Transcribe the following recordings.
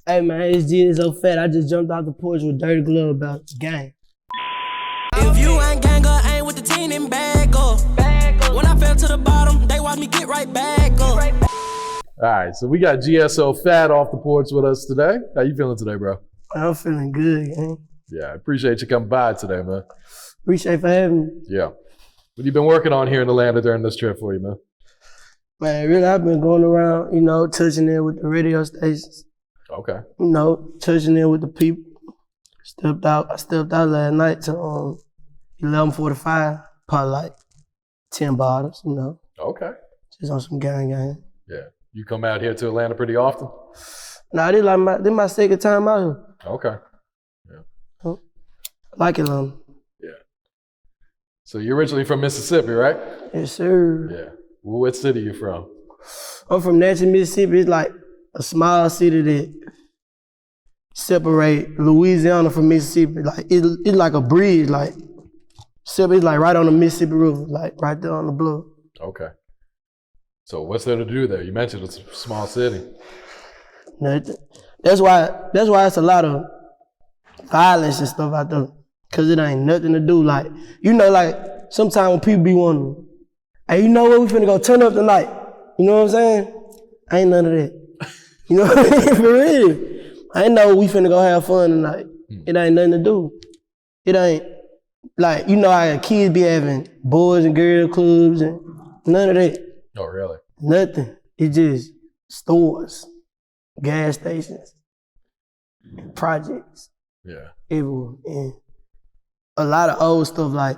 Hey man, it's GSO Phat. I just jumped off the porch with Dirty Glove about the game. If you ain't ganger, ain't with the team, then bag up. When I fell to the bottom, they watch me get right back up. All right, so we got GSO Phat off the porch with us today. How you feeling today, bro? I'm feeling good, man. Yeah, I appreciate you coming by today, man. Appreciate for having me. Yeah. What you been working on here in Atlanta during this trip for you, man? Man, really, I've been going around, touching in with the radio stations. Okay. Touching in with the people. I stepped out last night to 11:45, probably like 10 bottles, Okay. just on some gang. Yeah. You come out here to Atlanta pretty often? Nah, this my second time out here. Okay. Yeah. Like it, Yeah. So you're originally from Mississippi, right? Yes, sir. Yeah. Well, what city you from? I'm from Natchez, Mississippi. It's like a small city that separate Louisiana from Mississippi. Like it's like a bridge. Like it's like right on the Mississippi River, like right there on the bluff. Okay. So what's there to do there? You mentioned it's a small city. Nothing. That's why it's a lot of violence and stuff out there. Cause it ain't nothing to do. Like sometimes when people be wondering, hey, you know what, we finna go turn up tonight. You know what I'm saying? Ain't none of that. You know what I mean? For real. I ain't know we finna go have fun tonight. It ain't nothing to do. It ain't like, how kids be having boys and girl clubs and none of that. Oh, really? Nothing. It's just stores, gas stations, projects. Yeah. Everywhere. And a lot of old stuff, like,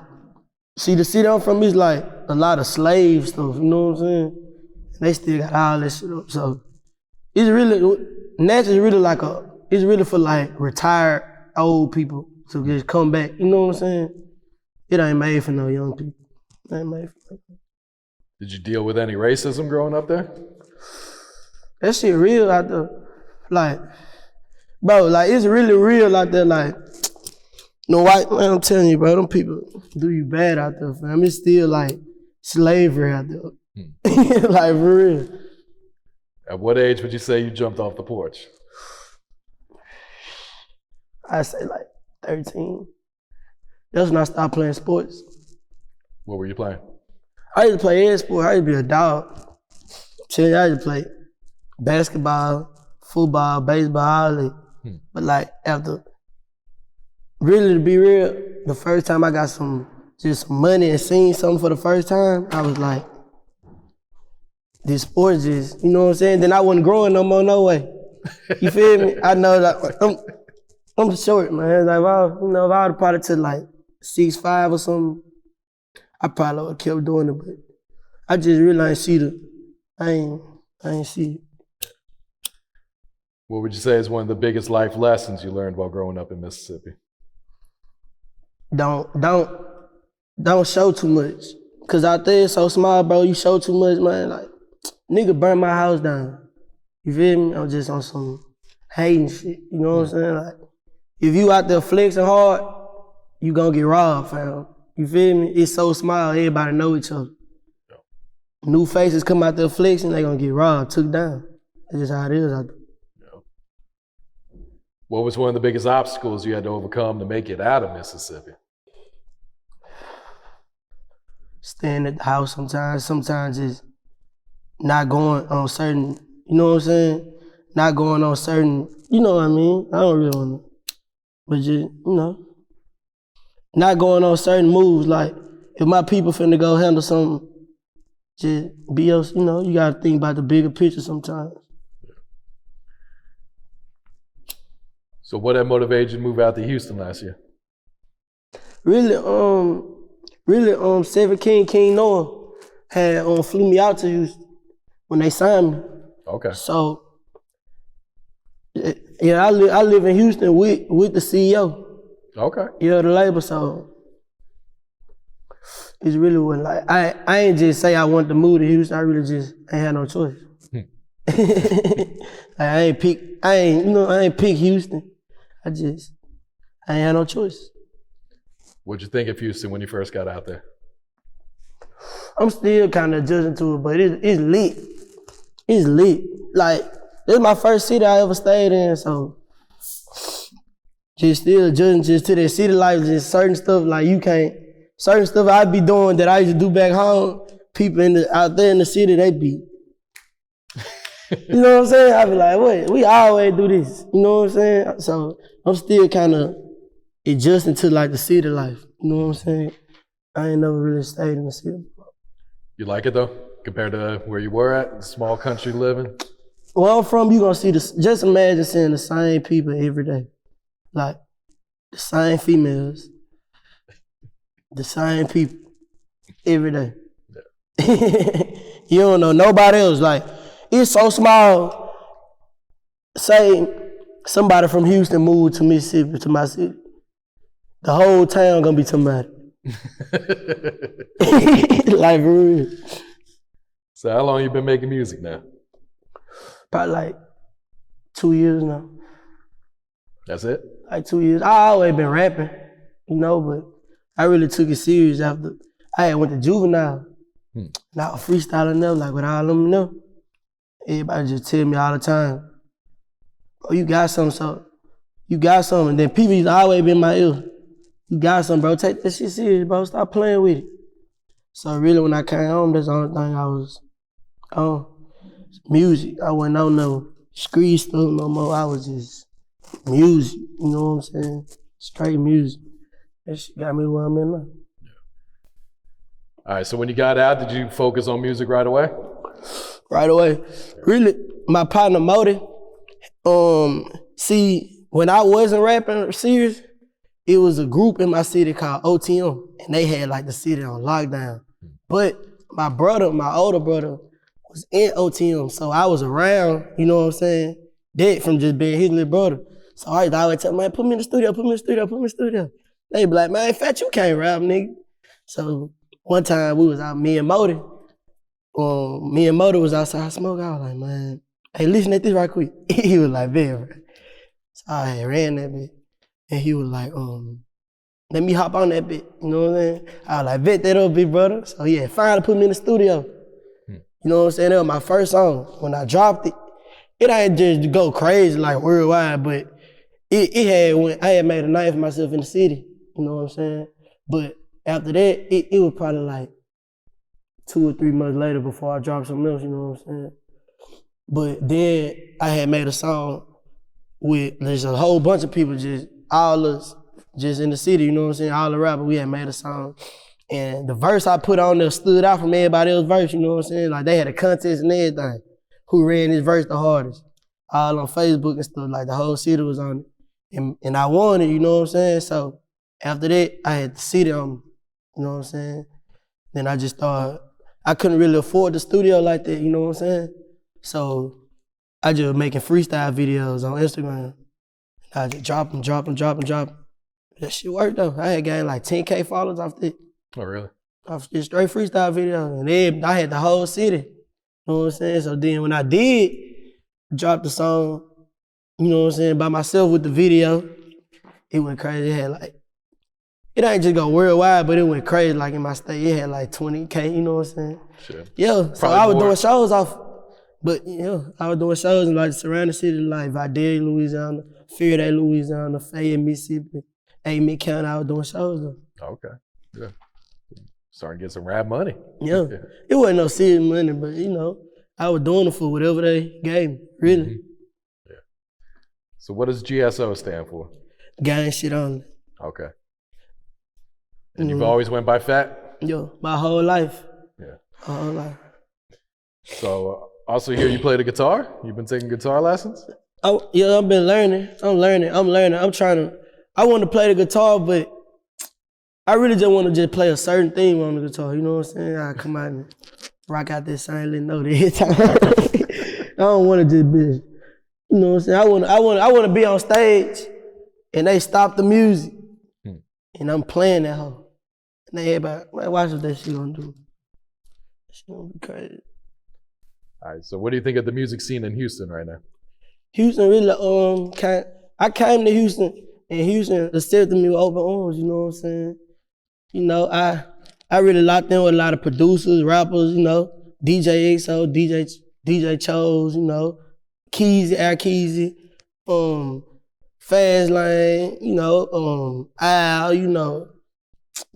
see, the city I'm from is like a lot of slave stuff, you know what I'm saying? They still got all that shit up. So it's really, Natchez is really it's really for like retired old people to just come back, you know what I'm saying? It ain't made for no young people. It ain't made for no. Did you deal with any racism growing up there? That shit real out there. Like, bro, like it's really real out there. Like, white man, I'm telling you, bro, them people do you bad out there, fam. It's still like slavery out there. Like, for real. At what age would you say you jumped off the porch? I say like 13. That's when I stopped playing sports. What were you playing? I used to play every sport. I used to be a dog. I used to play basketball, football, baseball, all that. But like after, really to be real, the first time I got some money and seen something for the first time, I was like, this sport just, you know what I'm saying? Then I wasn't growing no more, no way. You feel me? I know that I'm short, man. Like, if I would have probably took like 6'5" or something, I probably would have kept doing it, but I just really ain't see I ain't see it. What would you say is one of the biggest life lessons you learned while growing up in Mississippi? Don't show too much. Cause out there it's so small, bro, you show too much, man. Like, nigga burn my house down. You feel me? I'm just on some hating shit. You know what I'm saying? Like, if you out there flexing hard, you gonna get robbed, fam. You feel me? It's so small, everybody know each other. Yeah. New faces come out there flexing, they gonna get robbed, took down. That's just how it is out there. Yeah. What was one of the biggest obstacles you had to overcome to make it out of Mississippi? Staying at the house sometimes it's not going on certain, you know what I'm saying? Not going on certain, you know what I mean? I don't really want to, but just, not going on certain moves. Like, if my people finna go handle something, just be else, you gotta think about the bigger picture sometimes. So what had motivated you to move out to Houston last year? Really, 7 King Noah had flew me out to Houston when they signed me. Okay. So, yeah, I live in Houston with the CEO. Okay. Yeah, the label, so it's really what, like, I ain't just say I want to move to Houston, I really just ain't had no choice. Like, I ain't pick Houston. I ain't had no choice. What'd you think of Houston when you first got out there? I'm still kind of adjusting to it, but it's lit. It's lit. Like, this is my first city I ever stayed in, so just still judging just to the city life, just certain stuff like certain stuff I be doing that I used to do back home, people out there in the city, they be, you know what I'm saying? I be like, what? We always do this, you know what I'm saying? So I'm still kind of adjusting to like the city life, you know what I'm saying? I ain't never really stayed in the city before. You like it though, compared to where you were at, small country living? Where I'm from, you gonna see just imagine seeing the same people every day. Like, the same females, the same people every day. Yeah. You don't know nobody else. Like, it's so small. Say somebody from Houston moved to Mississippi, to my city. The whole town gonna be somebody. Like, for real. So how long you been making music now? Probably like 2 years now. That's it? Like 2 years. I always been rapping, you know, but I really took it serious after I had went to Juvenile. And I was freestyling them, like with all them, you know. Everybody just tell me all the time, oh, you got something, so you got something. And then people used to always be in my ear. You got something, bro. Take that shit serious, bro. Stop playing with it. So really, when I came home, that's the only thing I was on. Music. I wasn't on no street stuff no more. I was just music. You know what I'm saying? Straight music. That shit got me where I'm in now. All right, so when you got out, did you focus on music right away? Right away. Really, my partner Modi, see, when I wasn't rapping serious, it was a group in my city called OTM, and they had like the city on lockdown. But my brother, my older brother, was in OTM, so I was around, you know what I'm saying, that from just being his little brother. So I always tell him, man, put me in the studio, put me in the studio, put me in the studio. They be like, man, Fat, you can't rap, nigga. So one time we was out, me and Modi was outside smoking. I was like, man, hey, listen to this right quick. He was like, man, so I had ran that bit. And he was like, let me hop on that bit, you know what I'm saying? I was like, bet that up, big brother. So he had finally put me in the studio. You know what I'm saying? That was my first song. When I dropped it, it ain't just go crazy like worldwide, but I had made a name for myself in the city, you know what I'm saying? But after that, it was probably like 2 or 3 months later before I dropped something else, you know what I'm saying? But then I had made a song with, there's a whole bunch of people, just all us, just in the city, you know what I'm saying? All the rappers, we had made a song. And the verse I put on there stood out from everybody else's verse, you know what I'm saying? Like they had a contest and everything. Who ran this verse the hardest? All on Facebook and stuff, like the whole city was on it. And I won it, you know what I'm saying? So after that, I had the city on me, you know what I'm saying? Then I just started, I couldn't really afford the studio like that, you know what I'm saying? So I just was making freestyle videos on Instagram. I just drop them. That shit worked though. I had gained like 10K followers off that. Oh, really? Off just straight freestyle videos. And then I had the whole city. You know what I'm saying? So then when I did drop the song, you know what I'm saying, by myself with the video, it went crazy. It had like, it ain't just go worldwide, but it went crazy like in my state. It had like 20K, you know what I'm saying? Sure. Yeah, so I was doing shows off, but yeah, I was doing shows in like the surrounding cities like Vidal, Louisiana, Faraday, Louisiana, Fayette, Mississippi, Amen County. I was doing shows though. Okay, yeah. Starting to get some rap money. Yeah, it wasn't no serious money, but you know, I was doing it for whatever they gave me, really. Mm-hmm. Yeah. So what does GSO stand for? Gang shit only. Okay. And you've always went by Phat? Yeah, my whole life. Yeah. My whole life. So also here you play the guitar? You've been taking guitar lessons? Oh, yeah, I've been learning. I'm learning. I want to play the guitar, but I really just want to just play a certain theme on the guitar, you know what I'm saying? I come out and rock out this same little note every time. I don't want to just be, you know what I'm saying? I want to be on stage and they stop the music and I'm playing that hoe. And they everybody, man, watch what that shit gonna do. That shit gonna be crazy. All right, so what do you think of the music scene in Houston right now? Houston really, I came to Houston and Houston accepted me with open arms, you know what I'm saying? You know, I really locked in with a lot of producers, rappers, you know, DJ XO, DJ Chose, you know, Keezy, Air Keezy, Fastlane, Al,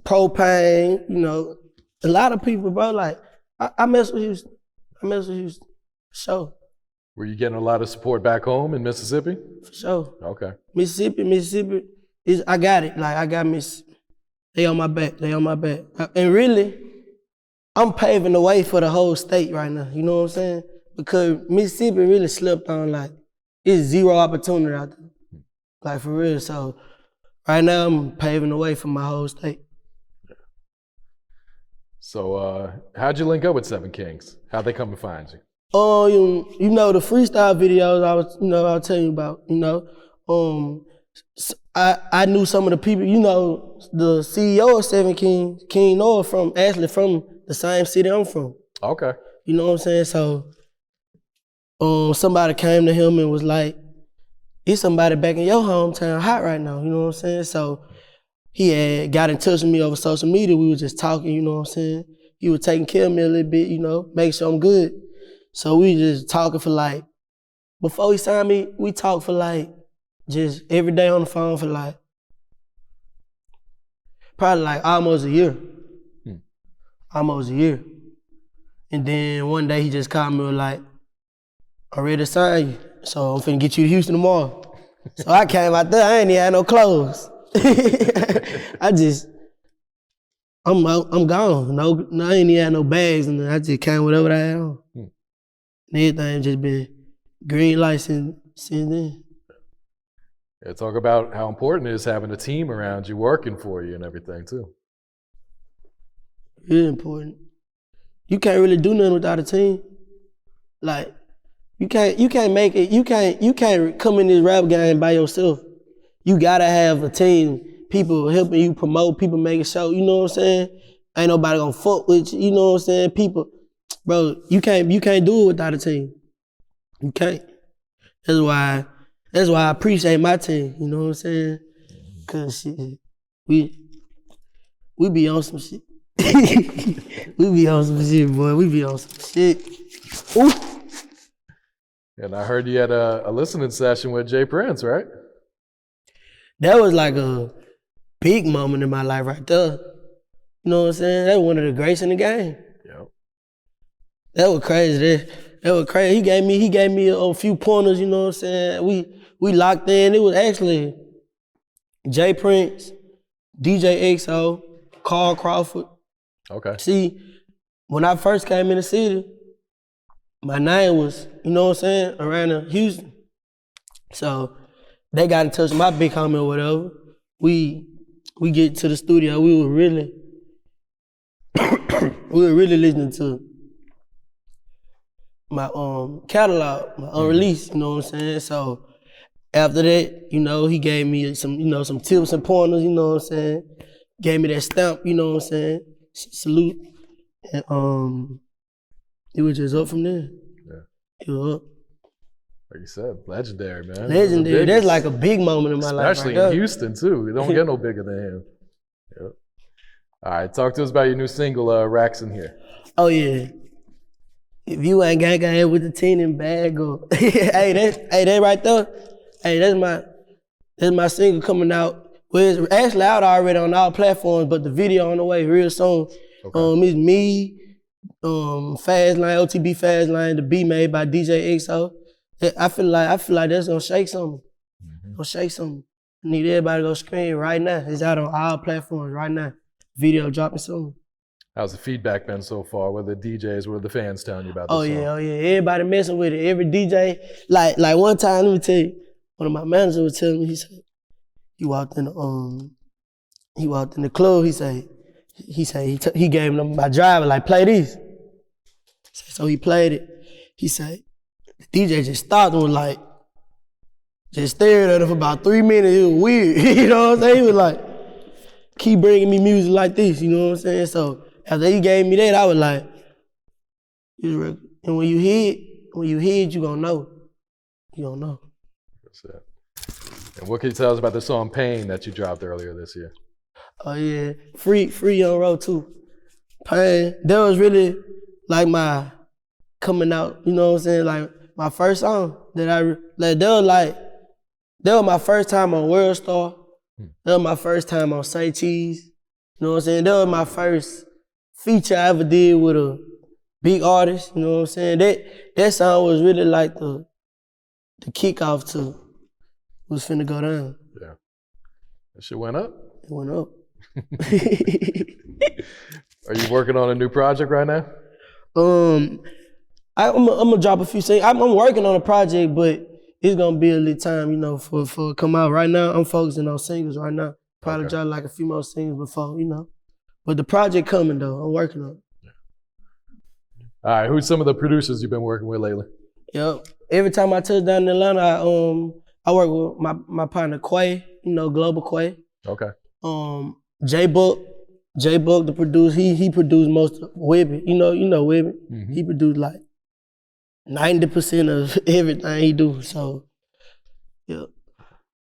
Propane, a lot of people, bro. Like I mess with Houston. For sure. Were you getting a lot of support back home in Mississippi? For sure. Okay. Mississippi is I got it. Like I got Mississippi. They on my back. And really, I'm paving the way for the whole state right now. You know what I'm saying? Because Mississippi really slipped on, like, it's zero opportunity out there. Like, for real. So right now, I'm paving the way for my whole state. So how'd you link up with Seven Kings? How'd they come and find you? The freestyle videos I was telling you about, I knew some of the people, the CEO of Seven Kings, King Noah, from the same city I'm from. Okay. You know what I'm saying? So somebody came to him and was like, it's somebody back in your hometown hot right now, you know what I'm saying? So he had got in touch with me over social media. We were just talking, you know what I'm saying? He was taking care of me a little bit, make sure I'm good. So we just talking for like, before he signed me, we talked for like, just every day on the phone for like, probably like almost a year. Almost a year. And then one day he just called me and was like, I'm ready to sign you. So I'm finna get you to Houston tomorrow. So I came out there, I ain't even had no clothes. I'm gone. No, I ain't even had no bags, and I just came with whatever I had on. And everything just been green light since then. Yeah, talk about how important it is having a team around you working for you and everything too. Really important. You can't really do nothing without a team. Like, you can't make it, you can't come in this rap game by yourself. You gotta have a team, people helping you promote, people making show, you know what I'm saying? Ain't nobody gonna fuck with you, you know what I'm saying? People, bro, you can't do it without a team. You can't. That's why I appreciate my team, you know what I'm saying? Cause shit, we be on some shit. We be on some shit, boy. We be on some shit. Ooh. And I heard you had a listening session with J.Prince, right? That was like a big moment in my life right there. You know what I'm saying? That was one of the greats in the game. Yep. That was crazy. That was crazy. He gave me a few pointers, you know what I'm saying? We locked in. It was actually J.Prince, DJ XO, Carl Crawford. Okay. See, when I first came in the city, my name was, you know what I'm saying, around Houston. So they got in touch with my big homie or whatever. We get to the studio, we were really listening to my catalog, my unreleased, you know what I'm saying? So after that, he gave me some tips and pointers, you know what I'm saying? Gave me that stamp, you know what I'm saying? Salute. And it was just up from there. Yeah. It was up. Like you said, legendary, man. Legendary. That's like a big moment in my life. Especially in Houston, too. You don't get no bigger than him. Yep. All right, talk to us about your new single, Racks in Here. Oh, yeah. If you ain't gang with the team in bag, or hey, that right there. Hey, that's my single coming out. Well, it's actually out already on all platforms, but the video on the way real soon. Okay. It's me, Fastlane, OTB Fastlane, the beat made by DJ XO. I feel like that's gonna shake something. Gonna shake something. I need everybody to go scream right now. It's out on all platforms right now. Video dropping soon. How's the feedback been so far? What are the DJs, what are the fans telling you about this song? Oh yeah. Everybody messing with it. Every DJ. Like one time, let me tell you, one of my managers was telling me, he said, he walked in the club, he gave him my driver, like, play this. So he played it. He said, the DJ just stopped and was like, just stared at him for about 3 minutes. It was weird, you know what I'm saying? He was like, keep bringing me music like this, you know what I'm saying? So after he gave me that, I was like, and when you hear it, you gonna know. You gonna know. That's it. And what can you tell us about the song Pain that you dropped earlier this year? Oh yeah, free on road too. Pain, that was really like my coming out, you know what I'm saying? Like my first song. that was my first time on World Star. That was my first time on Say Cheese. You know what I'm saying? That was my first feature I ever did with a big artist. You know what I'm saying? That song was really like the kickoff to what's finna go down. Yeah. That shit went up? It went up. Are you working on a new project right now? I'm gonna drop a few singles. I'm working on a project, but it's gonna be a little time, you know, for it to come out. Right now, I'm focusing on singles right now. Probably drop like a few more singles before, you know. But the project coming though. I'm working on it. All right, who's some of the producers you've been working with lately? Yep. Every time I touch down in Atlanta, I work with my partner Quay, you know, Global Quay. Okay. J-Buck, the producer, he produced most of Webby. You know Webby. Mm-hmm. He produced like 90% of everything he do. So, yeah.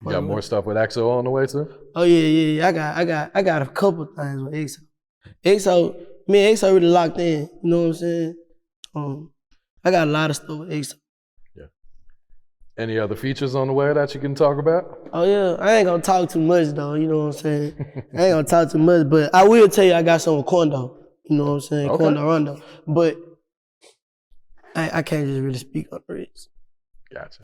You got more stuff with XO on the way too? Oh yeah. I got a couple things with XO. Me and XO really locked in. You know what I'm saying? I got a lot of stuff with XO. Yeah. Any other features on the way that you can talk about? Oh yeah, I ain't gonna talk too much though. You know what I'm saying? I ain't gonna talk too much, but I will tell you I got some with Quando. You know what I'm saying? Okay. Quando Rondo, but I can't just really speak on the rest. Gotcha.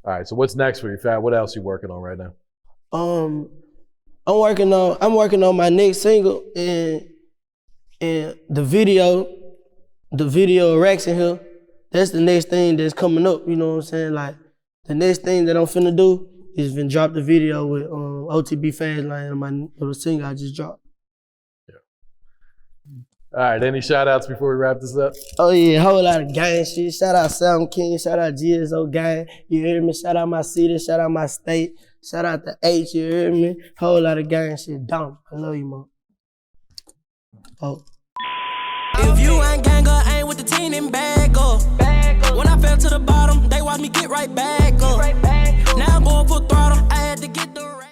All right, so what's next for you, Phat? What else you working on right now? I'm working on my next single and the video of Rax in here. That's the next thing that's coming up. You know what I'm saying? Like the next thing that I'm finna do is drop the video with OTB Fastlane on my little single I just dropped. All right, any shout outs before we wrap this up? Oh yeah, a whole lot of gang shit. Shout out Sound King, shout out GSO gang, you hear me? Shout out my city, shout out my state, shout out the H, you hear me? Whole lot of gang shit. Dumb. I love you, man. Oh. If you ain't gang, I ain't with the team in bag up. When I fell to the bottom, they watch me get right back